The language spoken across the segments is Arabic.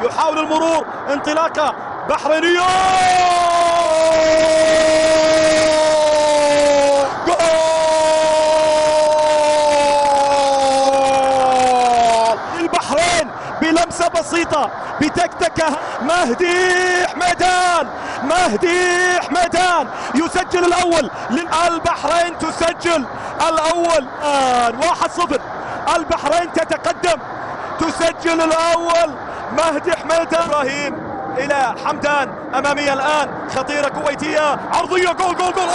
يحاول المرور، انطلاقة بحرينية، جول! البحرين بلمسة بسيطة بتكتكة. مهدي حميدان يسجل الأول للبحرين، تسجل الأول 1-0. البحرين تتقدم، تسجل الأول مهدي حميدان. إبراهيم إلى حمدان، أمامية الآن خطيرة كويتية، عرضية، جول جول جول!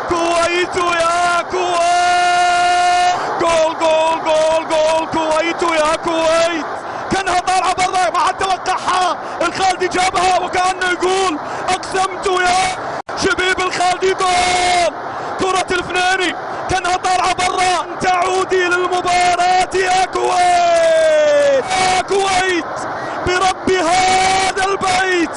كويت يا كويت، جول جول جول جول! كويت يا كويت، كانها طالعة برا ما حد توقعها. الخالدي جابها وكأنه يقول أقسمت يا شبيب الخالدي، جول! كرة الفناني كانها طالعة برا. تعودي للمباراة يا كويت، يا كويت برب هذا البيت.